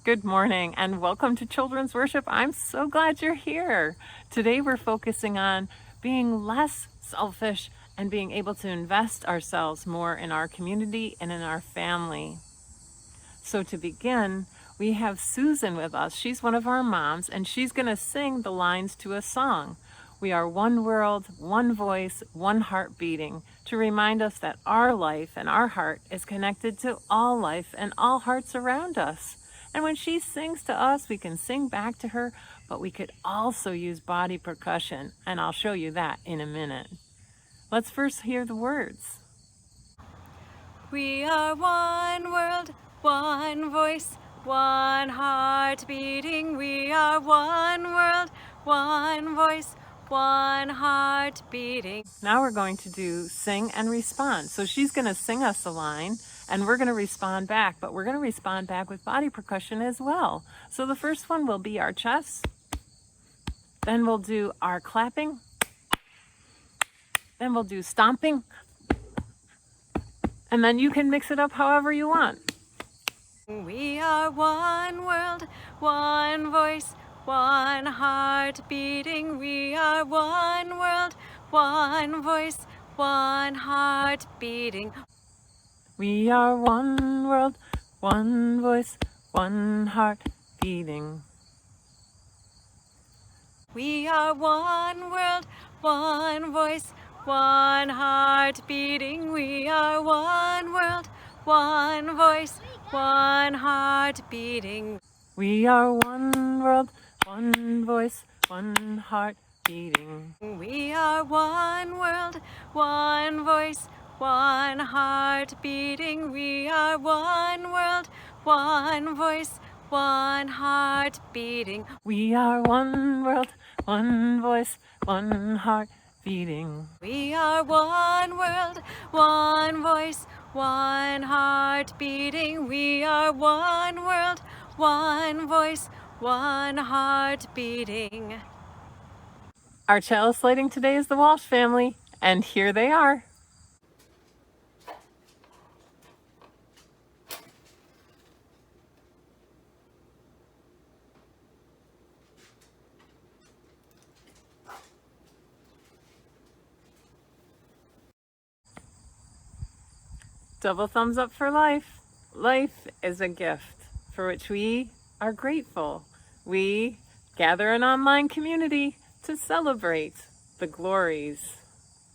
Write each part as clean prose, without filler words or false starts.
Good morning and welcome to Children's Worship. I'm so glad you're here. Today we're focusing on being less selfish and being able to invest ourselves more in our community and in our family. So to begin, we have Susan with us. She's one of our moms and she's going to sing the lines to a song. We are one world, one voice, one heart beating, to remind us that our life and our heart is connected to all life and all hearts around us. And when she sings to us, we can sing back to her, but we could also use body percussion, and I'll show you that in a minute. Let's first hear the words. We are one world, one voice, one heart beating. We are one world, one voice, one heart beating. Now we're going to do sing and respond. So she's going to sing us a line and we're going to respond back, but we're going to respond back with body percussion as well. So the first one will be our chest. Then we'll do our clapping. Then we'll do stomping. And then you can mix it up however you want. We are one world, one voice, one heart beating. We are one world, one voice, one heart beating. We are one world, one voice, one heart beating. We are one world, one voice, one heart beating. We are one world, one voice, one heart beating. We are one world, one voice, one heart beating. We are one world, one voice, one heart beating. We are one world, one voice, one heart beating. We are one world, one voice, one heart beating. We are one world, one voice, one heart beating. We are one world, one voice, one heart beating. Our chalice lighting today is the Walsh family, and here they are. Double thumbs up for life. Life is a gift for which we are grateful. We gather an online community to celebrate the glories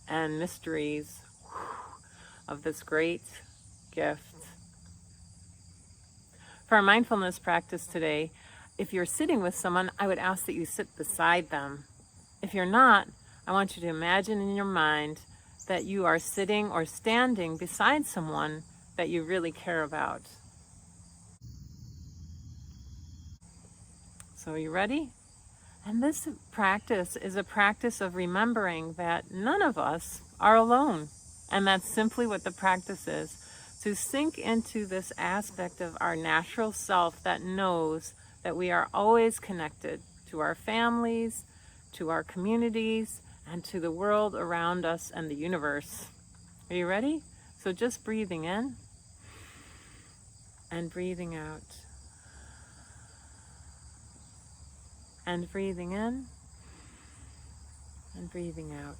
and mysteries of this great gift. For our mindfulness practice today, if you're sitting with someone, I would ask that you sit beside them. If you're not, I want you to imagine in your mind that you are sitting or standing beside someone that you really care about. So are you ready? And this practice is a practice of remembering that none of us are alone. And that's simply what the practice is, to sink into this aspect of our natural self that knows that we are always connected to our families, to our communities, and to the world around us and the universe. Are you ready? So just breathing in and breathing out. And breathing in and breathing out.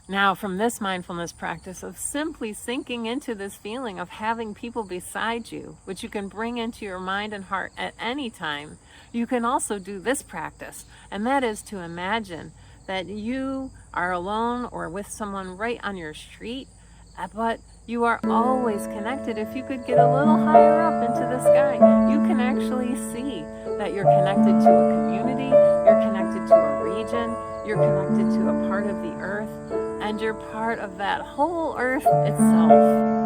Now, from this mindfulness practice of simply sinking into this feeling of having people beside you, which you can bring into your mind and heart at any time, you can also do this practice, and that is to imagine that you are alone or with someone right on your street, but you are always connected. If you could get a little higher up into the sky, you can actually see that you're connected to a community, you're connected to a region, you're connected to a part of the earth, and you're part of that whole earth itself.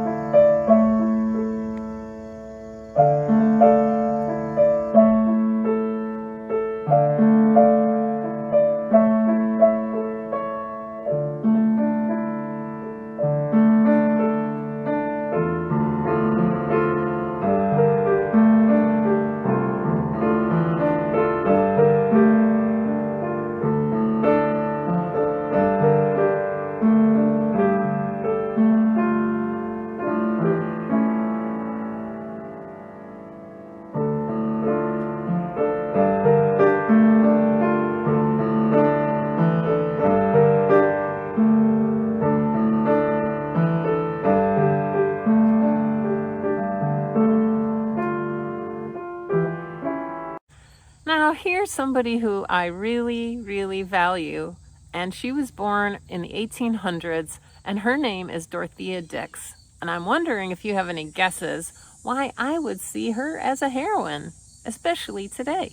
somebody who I really, really value, and she was born in the 1800s, and her name is Dorothea Dix. And I'm wondering if you have any guesses why I would see her as a heroine, especially today.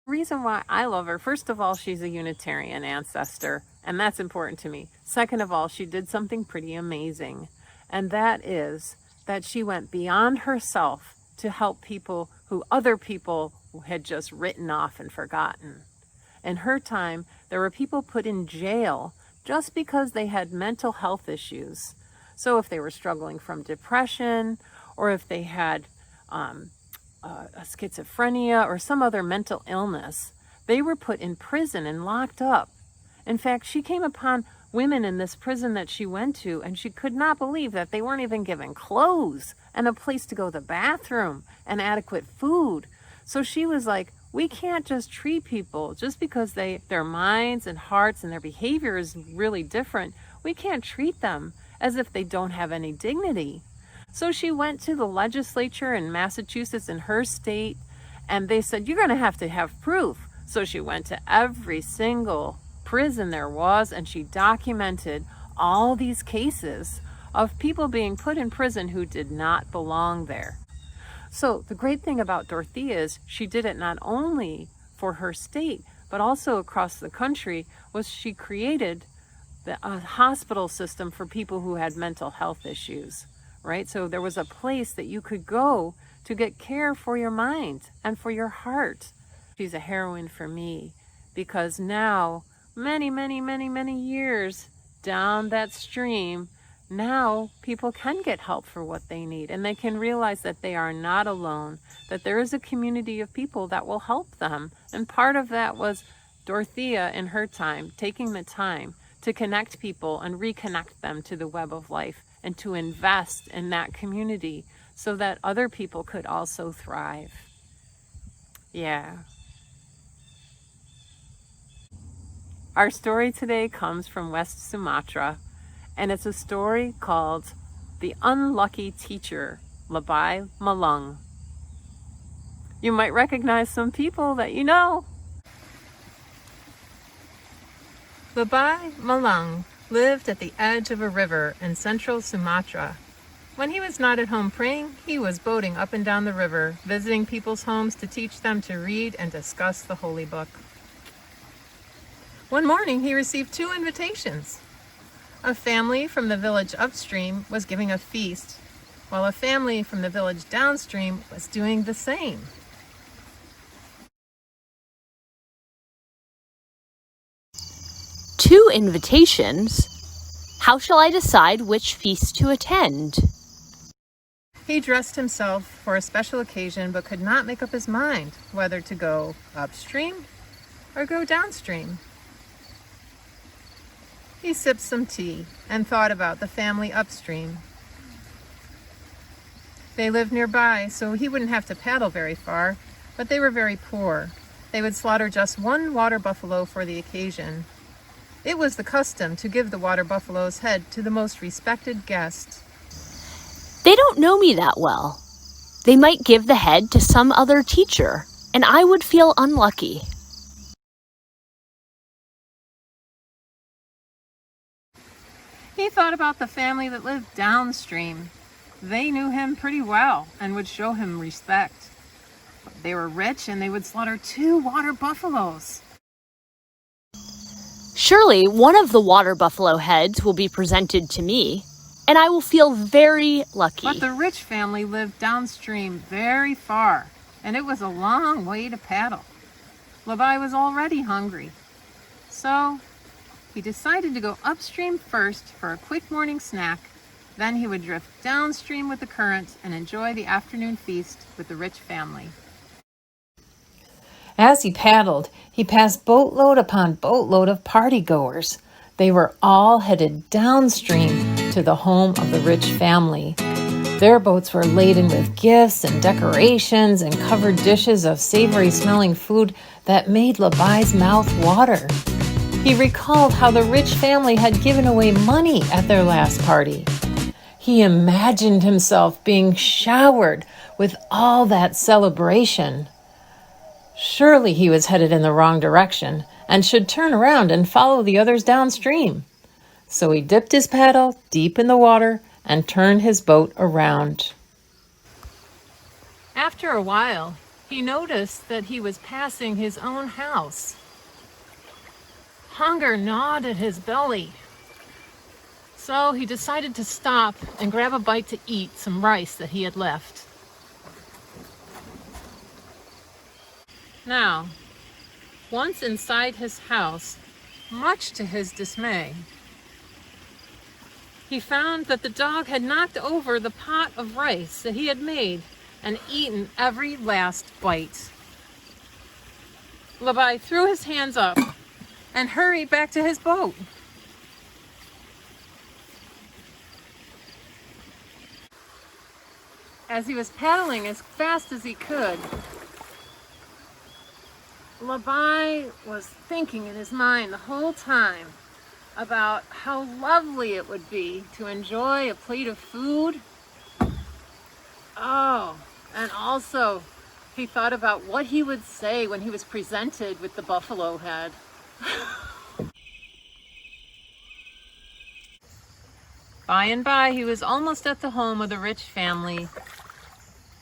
The reason why I love her, first of all, she's a Unitarian ancestor, and that's important to me. Second of all, she did something pretty amazing, and that is that she went beyond herself to help people who other people had just written off and forgotten. In her time, there were people put in jail just because they had mental health issues. So if they were struggling from depression, or if they had a schizophrenia or some other mental illness, they were put in prison and locked up. In fact, she came upon women in this prison that she went to, and she could not believe that they weren't even given clothes and a place to go to the bathroom and adequate food. So she was like, we can't just treat people just because their minds and hearts and their behavior is really different. We can't treat them as if they don't have any dignity. So she went to the legislature in Massachusetts, in her state, and they said, you're going to have proof. So she went to every single prison there was, and she documented all these cases of people being put in prison who did not belong there. So the great thing about Dorothea is she did it not only for her state, but also across the country. Was she created a hospital system for people who had mental health issues, right? So there was a place that you could go to get care for your mind and for your heart. She's a heroine for me because now, many, many, many, many years down that stream, now people can get help for what they need, and they can realize that they are not alone, that there is a community of people that will help them. And part of that was Dorothea in her time, taking the time to connect people and reconnect them to the web of life and to invest in that community so that other people could also thrive. Yeah. Our story today comes from West Sumatra, and it's a story called The Unlucky Teacher, Labai Malung. You might recognize some people that you know. Labai Malung lived at the edge of a river in central Sumatra. When he was not at home praying, he was boating up and down the river, visiting people's homes to teach them to read and discuss the holy book. One morning, he received 2 invitations. A family from the village upstream was giving a feast, while a family from the village downstream was doing the same. Two invitations? How shall I decide which feast to attend? He dressed himself for a special occasion, but could not make up his mind whether to go upstream or go downstream. He sipped some tea and thought about the family upstream. They lived nearby, so he wouldn't have to paddle very far, but they were very poor. They would slaughter just 1 water buffalo for the occasion. It was the custom to give the water buffalo's head to the most respected guest. They don't know me that well. They might give the head to some other teacher, and I would feel unlucky. He thought about the family that lived downstream. They knew him pretty well and would show him respect. They were rich and they would slaughter 2 water buffaloes. Surely one of the water buffalo heads will be presented to me, and I will feel very lucky. But the rich family lived downstream very far, and it was a long way to paddle. Labai was already hungry. So he decided to go upstream first for a quick morning snack. Then he would drift downstream with the current and enjoy the afternoon feast with the rich family. As he paddled, he passed boatload upon boatload of partygoers. They were all headed downstream to the home of the rich family. Their boats were laden with gifts and decorations and covered dishes of savory-smelling food that made Labai's mouth water. He recalled how the rich family had given away money at their last party. He imagined himself being showered with all that celebration. Surely he was headed in the wrong direction and should turn around and follow the others downstream. So he dipped his paddle deep in the water and turned his boat around. After a while, he noticed that he was passing his own house. Hunger gnawed at his belly. So he decided to stop and grab a bite to eat some rice that he had left. Now, once inside his house, much to his dismay, he found that the dog had knocked over the pot of rice that he had made and eaten every last bite. Labai threw his hands up and hurried back to his boat. As he was paddling as fast as he could, Labai was thinking in his mind the whole time about how lovely it would be to enjoy a plate of food. Oh, and also he thought about what he would say when he was presented with the buffalo head. By and by, he was almost at the home of the rich family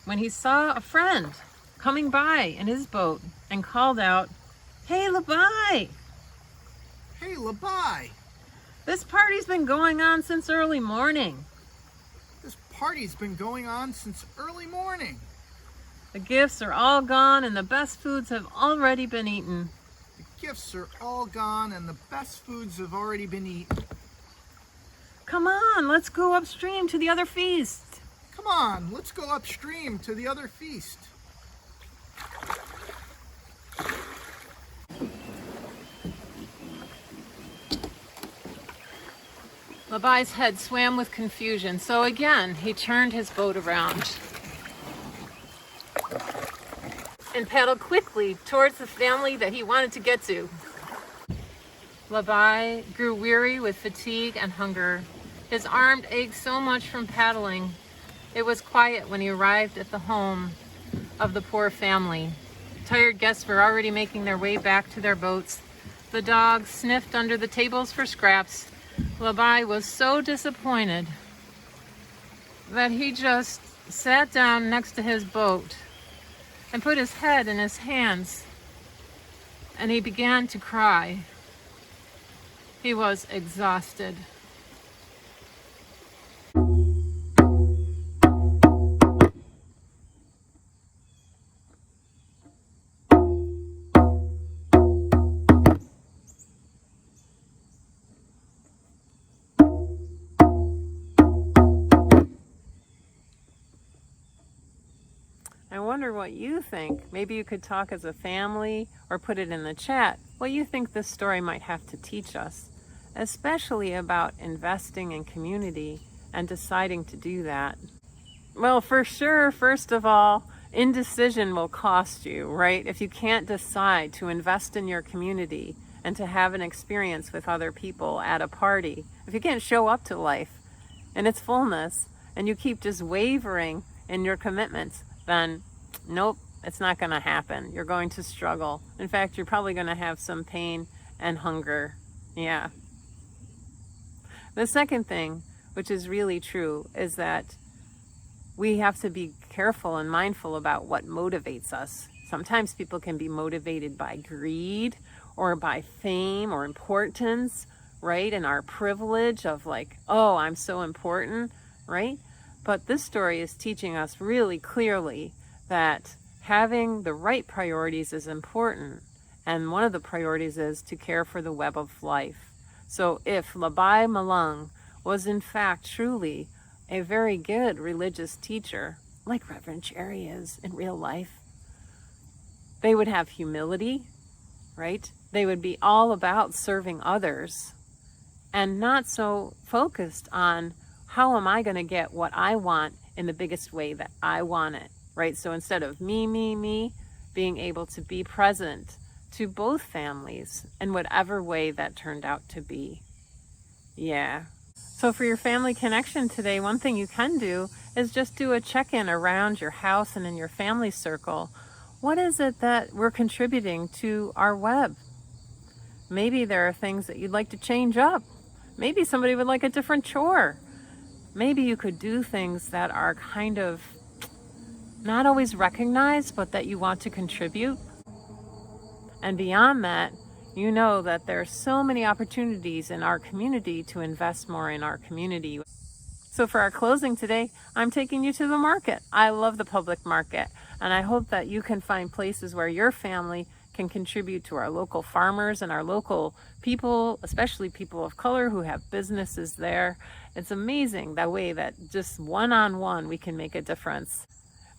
when he saw a friend coming by in his boat and called out, "Hey, Labai! Hey, Labai! This party's been going on since early morning. This party's been going on since early morning. The gifts are all gone and the best foods have already been eaten. The gifts are all gone and the best foods have already been eaten. Come on, let's go upstream to the other feast." Come on, let's go upstream to the other feast. Labai's head swam with confusion, so again he turned his boat around and paddled quickly towards the family that he wanted to get to. Labai grew weary with fatigue and hunger. His arm ached so much from paddling. It was quiet when he arrived at the home of the poor family. Tired guests were already making their way back to their boats. The dogs sniffed under the tables for scraps. Labai was so disappointed that he just sat down next to his boat and put his head in his hands, and he began to cry. He was exhausted. I wonder what you think. Maybe you could talk as a family or put it in the chat what you think this story might have to teach us, especially about investing in community and deciding to do that. Well, for sure, first of all, indecision will cost you, right? If you can't decide to invest in your community and to have an experience with other people at a party, if you can't show up to life in its fullness and you keep just wavering in your commitments, then nope, it's not going to happen. You're going to struggle. In fact, you're probably going to have some pain and hunger. Yeah. The second thing, which is really true, is that we have to be careful and mindful about what motivates us. Sometimes people can be motivated by greed or by fame or importance, right? And our privilege of like, oh, I'm so important, right? But this story is teaching us really clearly that having the right priorities is important. And one of the priorities is to care for the web of life. So if Labai Malung was in fact truly a very good religious teacher, like Reverend Cherry is in real life, they would have humility, right? They would be all about serving others and not so focused on how am I going to get what I want in the biggest way that I want it, right? So instead of me, being able to be present to both families in whatever way that turned out to be. Yeah, So for your family connection today, one thing you can do is just do a check-in around your house and in your family circle. What is it that we're contributing to our web? Maybe there are things that you'd like to change up. Maybe somebody would like a different chore. Maybe you could do things that are kind of not always recognized, but that you want to contribute. And beyond that, you know that there are so many opportunities in our community to invest more in our community. So for our closing today, I'm taking you to the market. I love the public market, and I hope that you can find places where your family can contribute to our local farmers and our local people, especially people of color who have businesses there. It's amazing that way that just one-on-one we can make a difference.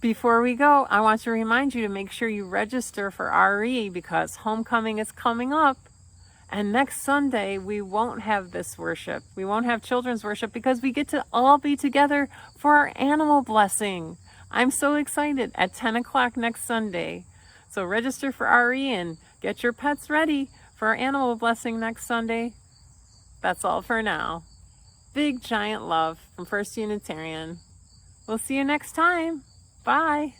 Before we go, I want to remind you to make sure you register for RE because homecoming is coming up. And next Sunday, we won't have this worship. We won't have children's worship because we get to all be together for our animal blessing. I'm so excited at 10 o'clock next Sunday. So register for RE and get your pets ready for our animal blessing next Sunday. That's all for now. Big giant love from First Unitarian. We'll see you next time. Bye.